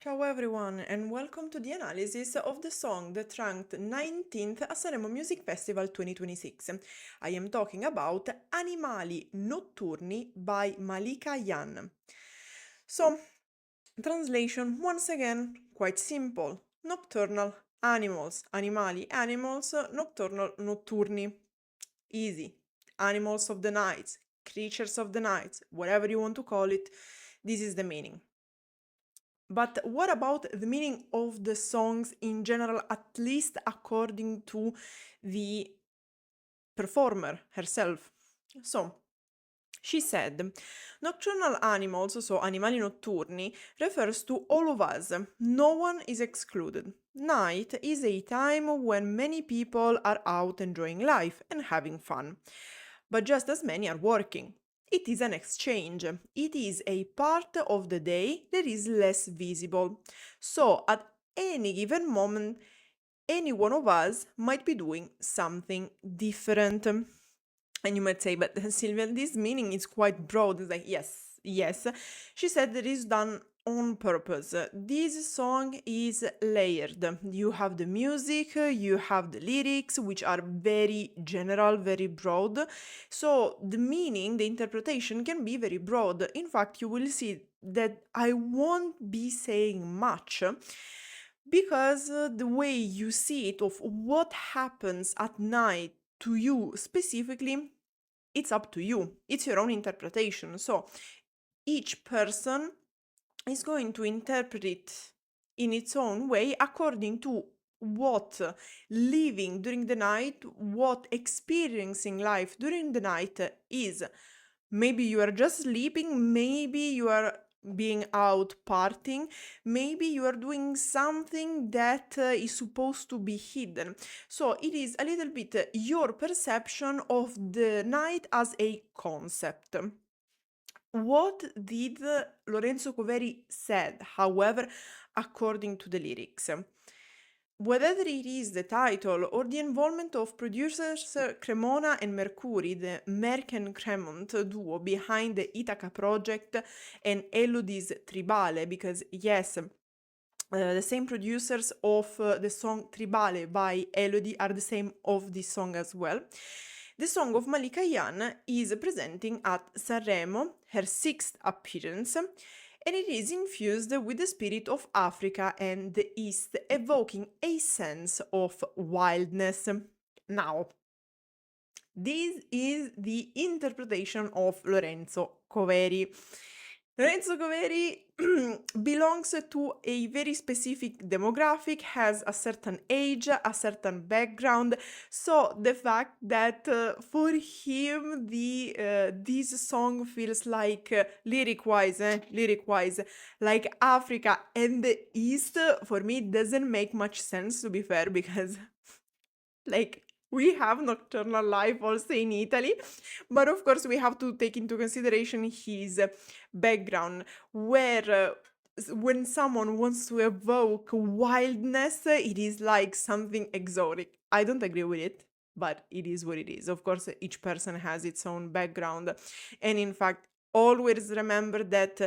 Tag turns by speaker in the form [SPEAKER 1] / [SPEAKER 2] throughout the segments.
[SPEAKER 1] Ciao everyone and welcome to the analysis of the song that ranked 19th at Sanremo Music Festival 2026. I am talking about Animali notturni by Malika Ayane. So, translation once again quite simple. Nocturnal animals, animali animals, nocturnal notturni. Easy. Animals of the night, creatures of the night, whatever you want to call it, this is the meaning. But what about the meaning of the songs in general, at least according to the performer herself? So, she said, nocturnal animals, so animali notturni, refers to all of us. No one is excluded. Night is a time when many people are out enjoying life and having fun, but just as many are working. It is an exchange. It is a part of the day that is less visible. So, at any given moment, any one of us might be doing something different. And you might say, but Sylvia, this meaning is quite broad. It's like, yes. She said that is done on purpose. This song is layered. You have the music, you have the lyrics, which are very general, very broad. So the meaning, the interpretation can be very broad. In fact, you will see that I won't be saying much because the way you see it, of what happens at night to you specifically, it's up to you. It's your own interpretation. So each person is going to interpret it in its own way according to what living during the night, what experiencing life during the night is. Maybe you are just sleeping, maybe you are being out partying, maybe you are doing something that is supposed to be hidden. So it is a little bit your perception of the night as a concept. What did Lorenzo Coveri said, however, according to the lyrics? Whether it is the title or the involvement of producers Cremona and Mercury, the Merck and Cremont duo behind the Ithaca project, and Elodie's Tribale, because yes, the same producers of the song Tribale by Elodie are the same of this song as well. The song of Malika Ayane is presenting at Sanremo, her 6th appearance, and it is infused with the spirit of Africa and the East, evoking a sense of wildness. Now, this is the interpretation of Lorenzo Coveri. Lorenzo Coveri belongs to a very specific demographic, has a certain age, a certain background. So the fact that for him this song feels like lyric-wise, like Africa and the East, for me doesn't make much sense, to be fair, because like we have nocturnal life also in Italy, but of course we have to take into consideration his background, where when someone wants to evoke wildness, it is like something exotic. I don't agree with it, but it is what it is. Of course, each person has its own background, and in fact, always remember that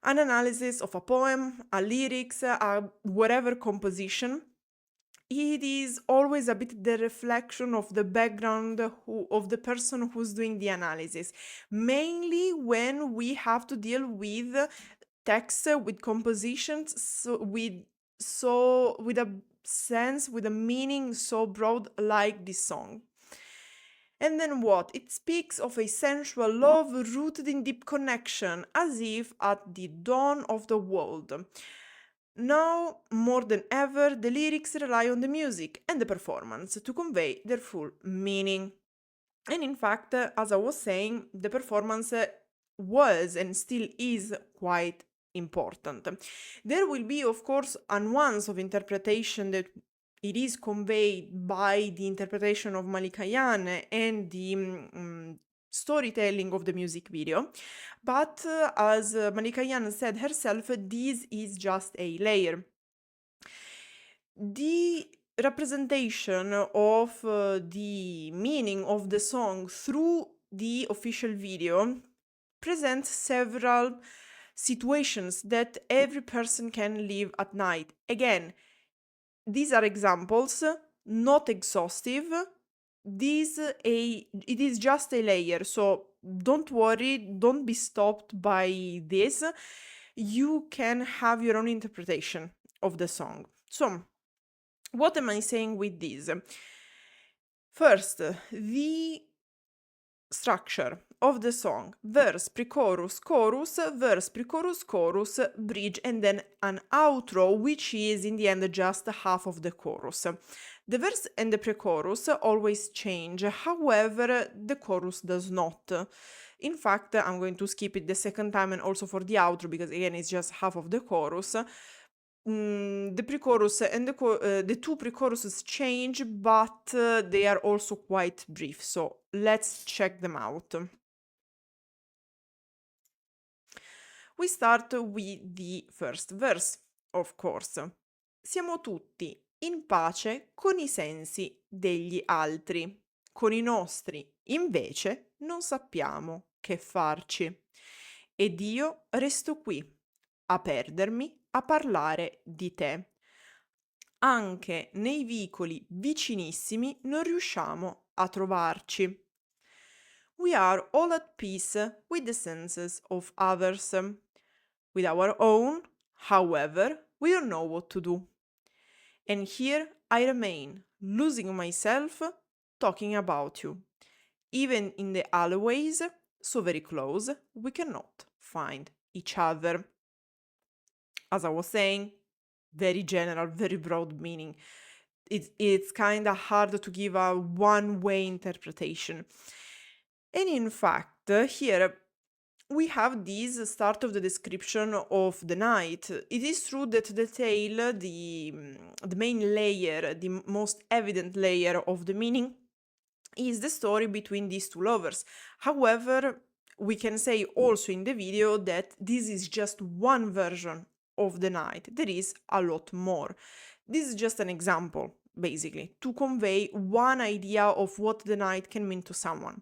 [SPEAKER 1] an analysis of a poem, a lyrics, a whatever composition, it is always a bit the reflection of the background of the person who's doing the analysis, mainly when we have to deal with text, with compositions, with a sense, with a meaning so broad like this song. And then what? It speaks of a sensual love rooted in deep connection, as if at the dawn of the world. Now, more than ever, the lyrics rely on the music and the performance to convey their full meaning. And in fact, as I was saying, the performance was and still is quite important. There will be, of course, a nuance of interpretation that it is conveyed by the interpretation of Malika Ayane and the storytelling of the music video, but as Malika Ayane said herself, this is just a layer. The representation of the meaning of the song through the official video presents several situations that every person can live at night. Again, these are examples, not exhaustive. It is just a layer, so don't worry, don't be stopped by this. You can have your own interpretation of the song. So, what am I saying with this? First, the structure of the song: verse, pre-chorus, chorus, verse, pre-chorus, chorus, bridge, and then an outro, which is in the end just half of the chorus. The verse and the pre-chorus always change, however, the chorus does not. In fact, I'm going to skip it the second time and also for the outro, because again, it's just half of the chorus. The pre-chorus and the two pre-choruses change, but they are also quite brief, so let's check them out. We start with the first verse, of course. Siamo tutti in pace con i sensi degli altri. Con i nostri, invece, non sappiamo che farci. Ed io resto qui, a perdermi, a parlare di te. Anche nei vicoli vicinissimi non riusciamo a trovarci. We are all at peace with the senses of others. With our own, however, we don't know what to do. And here I remain, losing myself, talking about you. Even in the alleyways, so very close, we cannot find each other. As I was saying, very general, very broad meaning. It's kind of hard to give a one-way interpretation. And in fact, here we have this start of the description of the night. It is true that the tale, the main layer, the most evident layer of the meaning, is the story between these two lovers. However, we can say also in the video that this is just one version of the night. There is a lot more. This is just an example, basically, to convey one idea of what the night can mean to someone.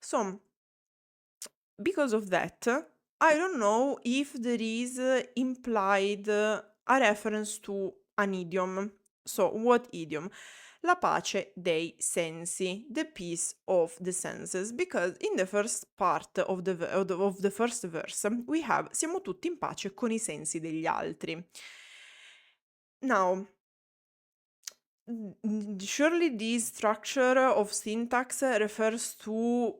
[SPEAKER 1] So, because of that, I don't know if there is implied a reference to an idiom. So, what idiom? La pace dei sensi, the peace of the senses, because in the first part of the first verse we have siamo tutti in pace con i sensi degli altri. Now, surely this structure of syntax refers to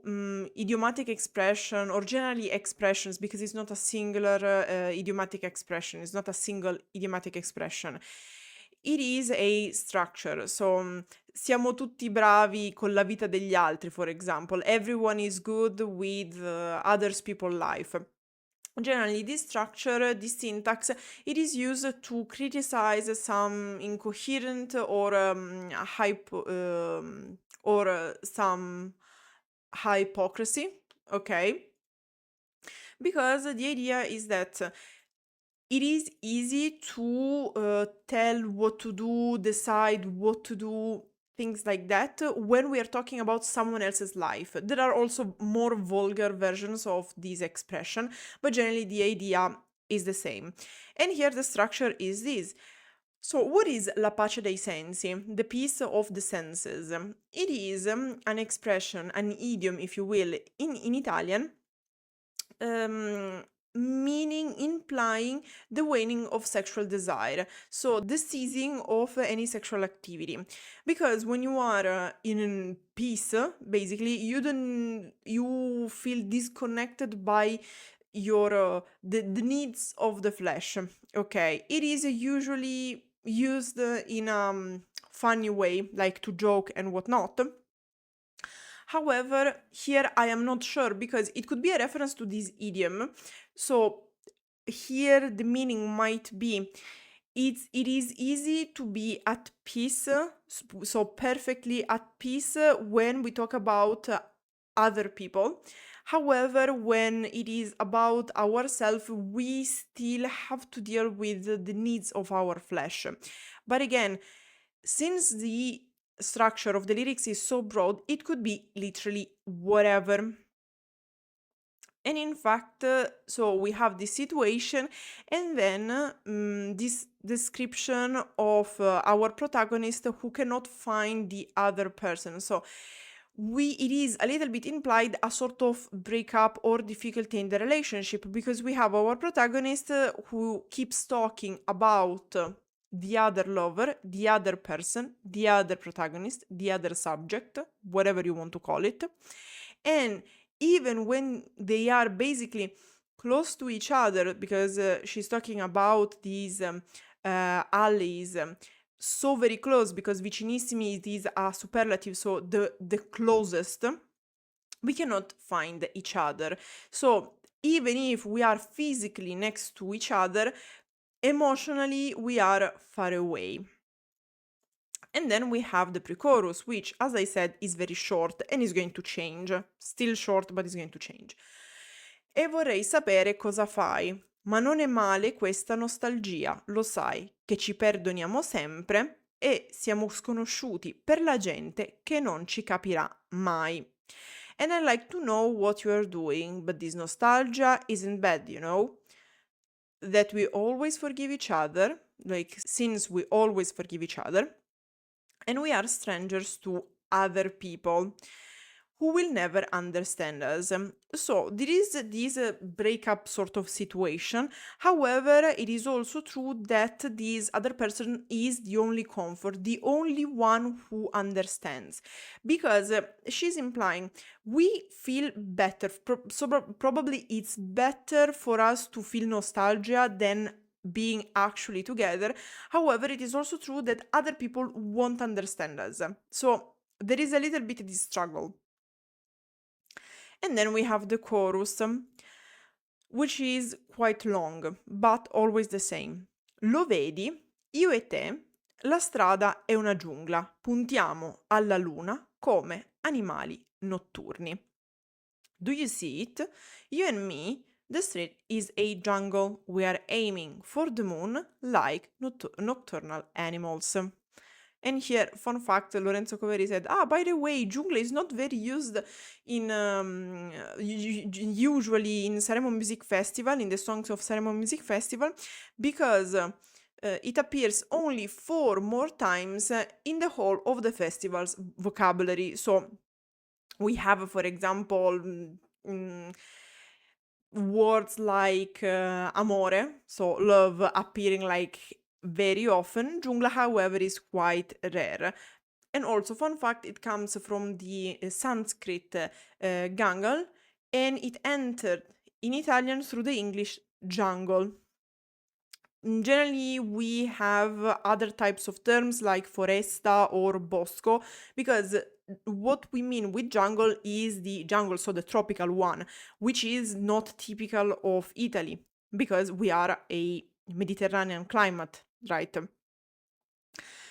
[SPEAKER 1] idiomatic expression or generally expressions, because it's not a singular idiomatic expression, it's not a single idiomatic expression. It is a structure, so siamo tutti bravi con la vita degli altri, for example. Everyone is good with others people's life. Generally, this structure, this syntax, it is used to criticize some incoherent or some hypocrisy, okay? Because the idea is that it is easy to tell what to do, decide what to do, things like that, when we are talking about someone else's life. There are also more vulgar versions of this expression, but generally the idea is the same. And here the structure is this. So, what is la pace dei sensi, the peace of the senses? It is an expression, an idiom, if you will, in Italian, meaning implying the waning of sexual desire, so the ceasing of any sexual activity. Because when you are in peace, basically you feel disconnected by your the needs of the flesh. Okay, it is usually used in a funny way, like to joke and whatnot. However, here I am not sure, because it could be a reference to this idiom. So here the meaning might be it is easy to be at peace, so perfectly at peace when we talk about other people. However, when it is about ourselves, we still have to deal with the needs of our flesh. But again, since the structure of the lyrics is so broad, it could be literally whatever. And in fact, so we have this situation, and then this description of our protagonist who cannot find the other person. So it is a little bit implied a sort of breakup or difficulty in the relationship, because we have our protagonist who keeps talking about the other lover, the other person, the other protagonist, the other subject, whatever you want to call it. And even when they are basically close to each other, because she's talking about these alleys, so very close, because vicinissimi it is a superlative, so the closest, we cannot find each other. So even if we are physically next to each other, emotionally we are far away. And then we have the pre-chorus, which, as I said, is very short and is going to change. Still short, but is going to change. E vorrei sapere cosa fai, ma non è male questa nostalgia, lo sai, che ci perdoniamo sempre e siamo sconosciuti per la gente che non ci capirà mai. And I like to know what you are doing, but this nostalgia isn't bad, you know? That we always forgive each other, like since we always forgive each other, and we are strangers to other people who will never understand us. So there is this breakup sort of situation. However, it is also true that this other person is the only comfort, the only one who understands, because she's implying we feel better. Probably it's better for us to feel nostalgia than being actually together. However, it is also true that other people won't understand us. So there is a little bit of this struggle. And then we have the chorus, which is quite long, but always the same. Lo vedi? Io e te, la strada è una giungla, puntiamo alla luna come animali notturni. Do you see it? You and me, the street is a jungle. We are aiming for the moon like nocturnal animals. And here, fun fact, Lorenzo Coveri said, by the way, jungle is not very used in usually in Sanremo Music Festival, in the songs of Sanremo Music Festival, because it appears only 4 more times in the whole of the festival's vocabulary. So we have, for example, words like amore, so love, appearing like very often. Giungla, however, is quite rare. And also, fun fact, it comes from the Sanskrit gangal, and it entered in Italian through the English jungle. Generally, we have other types of terms like foresta or bosco, because what we mean with jungle is the jungle, so the tropical one, which is not typical of Italy, because we are a Mediterranean climate, right?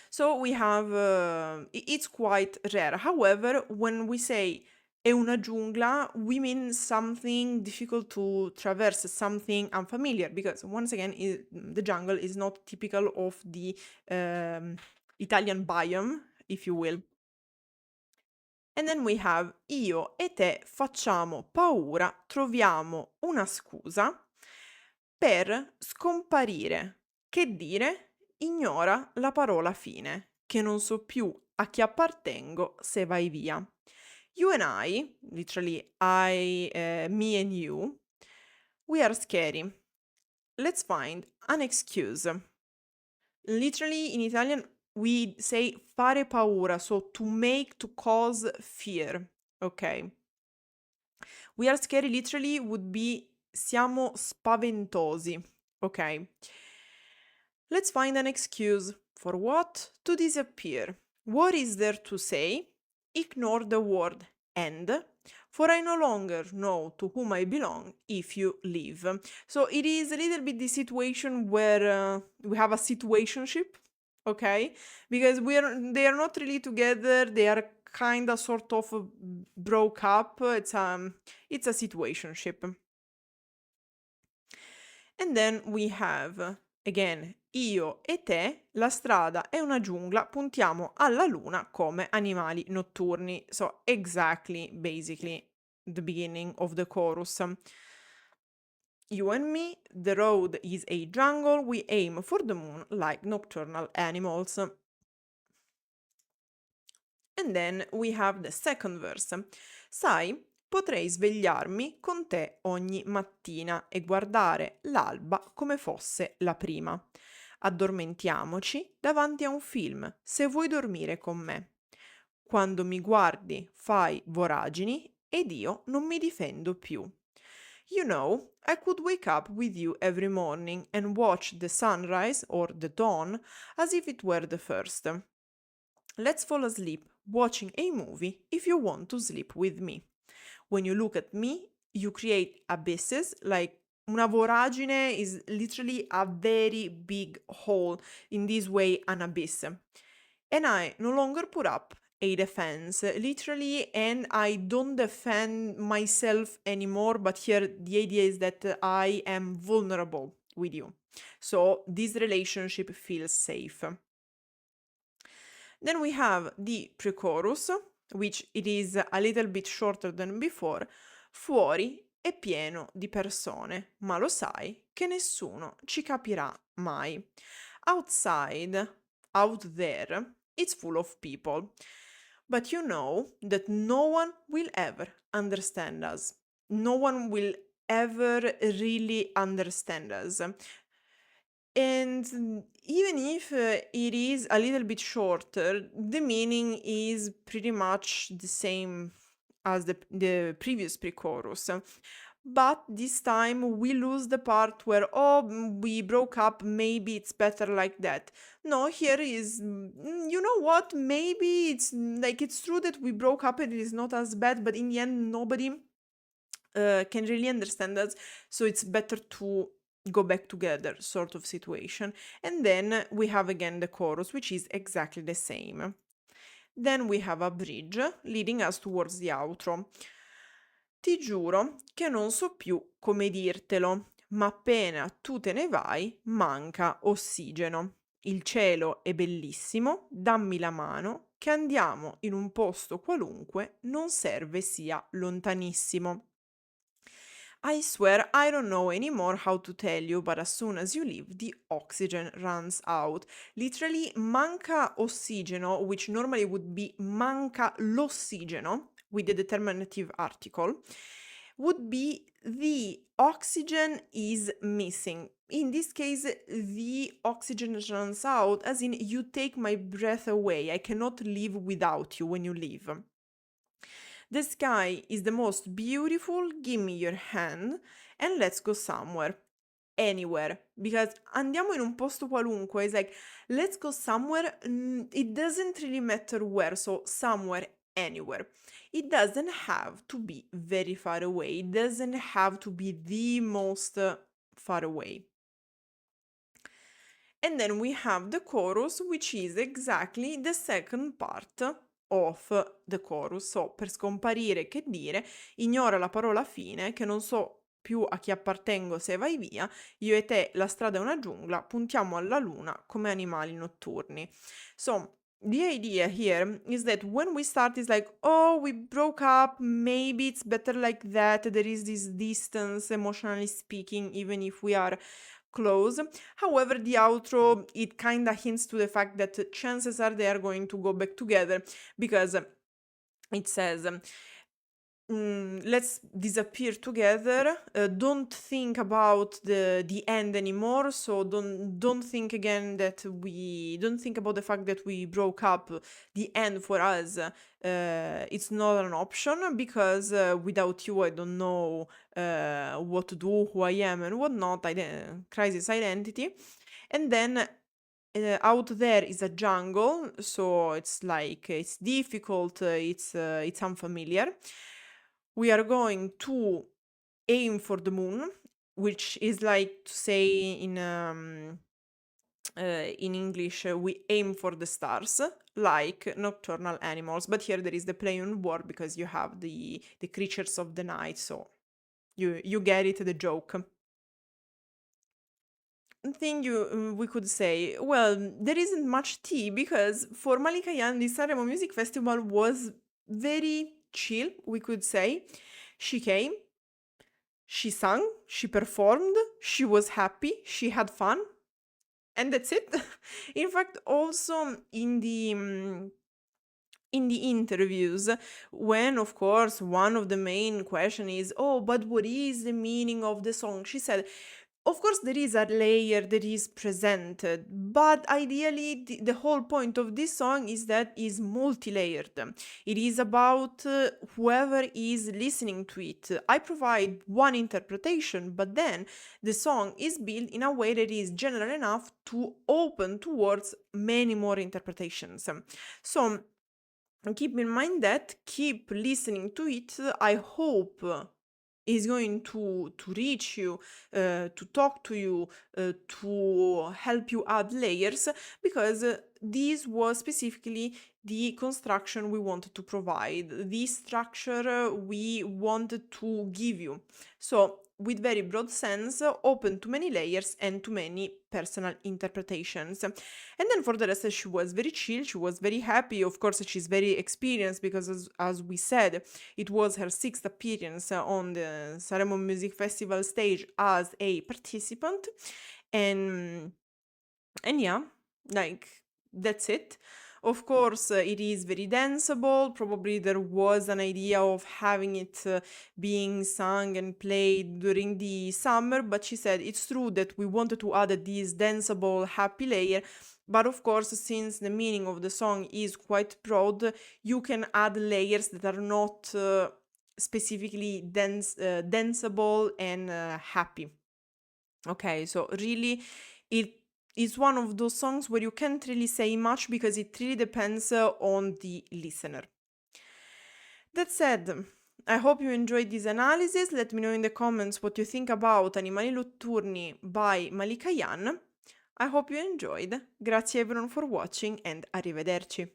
[SPEAKER 1] So we have, it's quite rare. However, when we say è una giungla, we mean something difficult to traverse, something unfamiliar, because once again, the jungle is not typical of the Italian biome, if you will. And then we have io e te facciamo paura, troviamo una scusa per scomparire. Che dire? Ignora la parola fine, che non so più a chi appartengo se vai via. You and I, literally me and you, we are scary. Let's find an excuse. Literally in Italian we say fare paura, so to cause fear, ok? We are scary literally would be siamo spaventosi, ok? Let's find an excuse. For what? To disappear. What is there to say? Ignore the word and, for I no longer know to whom I belong if you leave. So it is a little bit the situation where we have a situationship, okay? Because they are not really together, they are kind of sort of broke up. It's a situationship. And then we have, again, io e te, la strada è una giungla, puntiamo alla luna come animali notturni. So exactly, basically, the beginning of the chorus. You and me, the road is a jungle, we aim for the moon like nocturnal animals. And then we have the second verse. Sai, potrei svegliarmi con te ogni mattina e guardare l'alba come fosse la prima. Addormentiamoci davanti a un film, se vuoi dormire con me. Quando mi guardi fai voragini ed io non mi difendo più. You know, I could wake up with you every morning and watch the sunrise or the dawn as if it were the first. Let's fall asleep watching a movie if you want to sleep with me. When you look at me, you create abysses, like una voragine is literally a very big hole, in this way an abyss. And I no longer put up a defense, literally, and I don't defend myself anymore, but here the idea is that I am vulnerable with you. So this relationship feels safe. Then we have the pre-chorus, which it is a little bit shorter than before. Fuori è pieno di persone, ma lo sai che nessuno ci capirà mai. Outside, out there, it's full of people. But you know that no one will ever understand us. No one will ever really understand us. And even if it is a little bit shorter, the meaning is pretty much the same as the previous pre-chorus. But this time we lose the part where, we broke up, maybe it's better like that. No, here is, you know what, maybe it's like it's true that we broke up and it is not as bad, but in the end nobody can really understand us, so it's better to go back together sort of situation. And then we have again the chorus, which is exactly the same. Then we have a bridge leading us towards the outro. Ti giuro che non so più come dirtelo, ma appena tu te ne vai manca ossigeno. Il cielo è bellissimo, dammi la mano, che andiamo in un posto qualunque, non serve sia lontanissimo. I swear I don't know anymore how to tell you, but as soon as you leave, the oxygen runs out. Literally, manca ossigeno, which normally would be manca l'ossigeno, with the determinative article, would be the oxygen is missing. In this case, the oxygen runs out, as in you take my breath away. I cannot live without you when you leave. The sky is the most beautiful, give me your hand and let's go somewhere. Anywhere. Because andiamo in un posto qualunque. It's like, let's go somewhere. It doesn't really matter where, so somewhere, anywhere. It doesn't have to be very far away. It doesn't have to be the most far away. And then we have the chorus, which is exactly the second part of the chorus. So, per scomparire, che dire, ignora la parola fine, che non so più a chi appartengo se vai via, io e te, la strada è una giungla, puntiamo alla luna come animali notturni. So, the idea here is that when we start, it's like, oh, we broke up, maybe it's better like that, there is this distance, emotionally speaking, even if we are close. However, the outro, it kind of hints to the fact that chances are they are going to go back together, because it says, let's disappear together, don't think about the end anymore, so don't think again that don't think about the fact that we broke up. The end for us, it's not an option, because without you I don't know what to do, who I am and whatnot, crisis identity. And then out there is a jungle, so it's like it's difficult, it's unfamiliar. We are going to aim for the moon, which is like to say in English, we aim for the stars, like nocturnal animals. But here there is the play on word, because you have the creatures of the night, so you get it, the joke. Thing we could say, well, there isn't much tea, because for Malika Ayane, the Sanremo Music Festival was very chill, we could say. She came, she sang, she performed, she was happy, she had fun, and that's it. In fact, also in the interviews, when of course one of the main question is, oh, but what is the meaning of the song, she said, of course there is a layer that is presented, but ideally the whole point of this song is that is multi-layered. It is about whoever is listening to it. I provide one interpretation, but then the song is built in a way that is general enough to open towards many more interpretations. So keep in mind that, keep listening to it. I hope is going to reach you, to talk to you, to help you add layers, because this was specifically the construction we wanted to provide, the structure we wanted to give you. So with very broad sense, open to many layers and to many personal interpretations. And then for the rest, she was very chill, she was very happy. Of course, she's very experienced because, as we said, it was her 6th appearance on the Sanremo Music Festival stage as a participant. And yeah, like, that's it. Of course, it is very danceable. Probably there was an idea of having it being sung and played during the summer, but she said it's true that we wanted to add this danceable, happy layer. But of course, since the meaning of the song is quite broad, you can add layers that are not specifically danceable and happy. Okay, so really, it is one of those songs where you can't really say much because it really depends on the listener. That said, I hope you enjoyed this analysis. Let me know in the comments what you think about Animali notturni by Malika Ayane. I hope you enjoyed. Grazie everyone for watching and arrivederci.